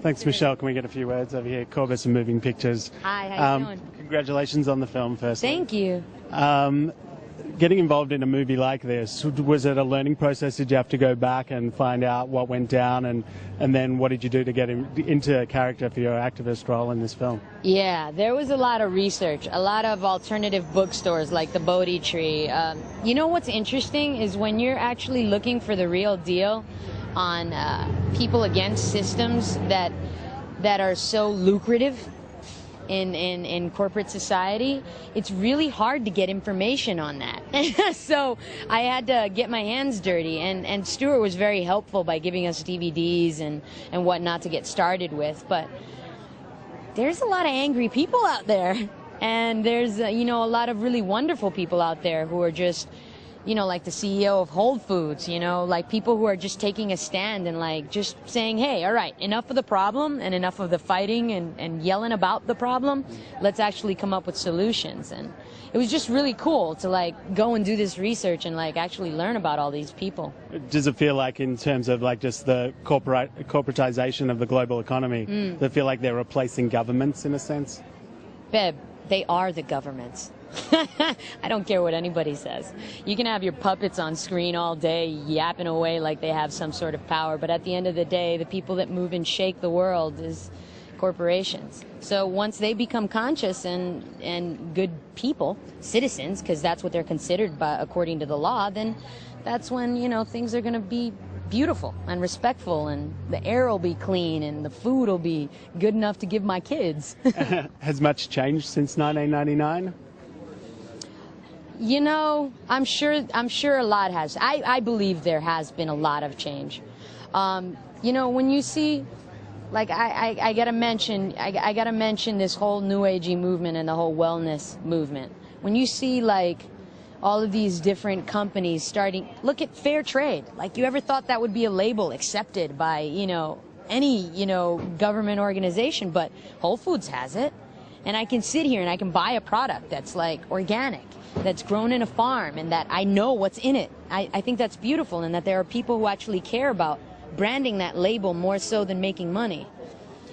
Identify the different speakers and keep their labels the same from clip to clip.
Speaker 1: Thanks, Michelle. Can we get a few words over here? Corbis and Moving Pictures.
Speaker 2: Hi, how you doing?
Speaker 1: Congratulations on the film, first.
Speaker 2: Thank you.
Speaker 1: Getting involved in a movie like this, was it a learning process? Did you have to go back and find out what went down, and then what did you do to get into a character for your activist role in this film?
Speaker 2: Yeah, there was a lot of research, a lot of alternative bookstores like the Bodhi Tree. You know what's interesting is when you're actually looking for the real deal on people against systems that are so lucrative in corporate society, it's really hard to get information on that. So I had to get my hands dirty, and Stuart was very helpful by giving us DVDs and whatnot to get started with. But there's a lot of angry people out there, and there's a lot of really wonderful people out there who are just like the CEO of Whole Foods, like people who are just taking a stand and like just saying, hey, all right, enough of the problem and enough of the fighting and yelling about the problem. Let's actually come up with solutions. And it was just really cool to like go and do this research and like actually learn about all these people.
Speaker 1: Does it feel like, in terms of like just the corporatization of the global economy, does it feel like they're replacing governments in a sense?
Speaker 2: Beb, they are the governments. I don't care what anybody says. You can have your puppets on screen all day yapping away like they have some sort of power, but at the end of the day, the people that move and shake the world is corporations. So once they become conscious and good people, citizens, because that's what they're considered by according to the law, then that's when things are going to be beautiful and respectful, and the air will be clean, and the food will be good enough to give my kids.
Speaker 1: Has much changed since 1999?
Speaker 2: I'm sure a lot has. I believe there has been a lot of change. When you see, like, I gotta mention this whole New Agey movement and the whole wellness movement. When you see like all of these different companies starting, look at fair trade. Like, you ever thought that would be a label accepted by any government organization? But Whole Foods has it, and I can sit here and I can buy a product that's like organic, that's grown in a farm, and that I know what's in it. I think that's beautiful, and that there are people who actually care about branding that label more so than making money.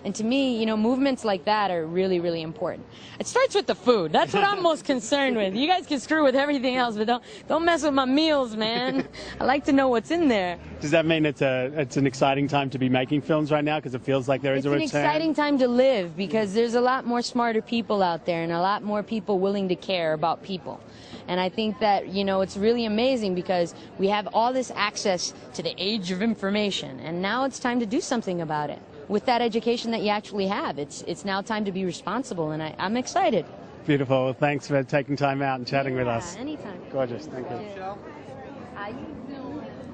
Speaker 2: And to me, movements like that are really, really important. It starts with the food. That's what I'm most concerned with. You guys can screw with everything else, but don't mess with my meals, man. I like to know what's in there.
Speaker 1: Does that mean it's an exciting time to be making films right now, because it feels like there is a return?
Speaker 2: It's an exciting time to live, because there's a lot more smarter people out there and a lot more people willing to care about people. And I think that, it's really amazing, because we have all this access to the age of information, and now it's time to do something about it. With that education that you actually have, it's now time to be responsible, and I'm excited.
Speaker 1: Beautiful. Thanks for taking time out and chatting with us.
Speaker 2: Anytime.
Speaker 1: Gorgeous. Thank you.
Speaker 2: How you doing?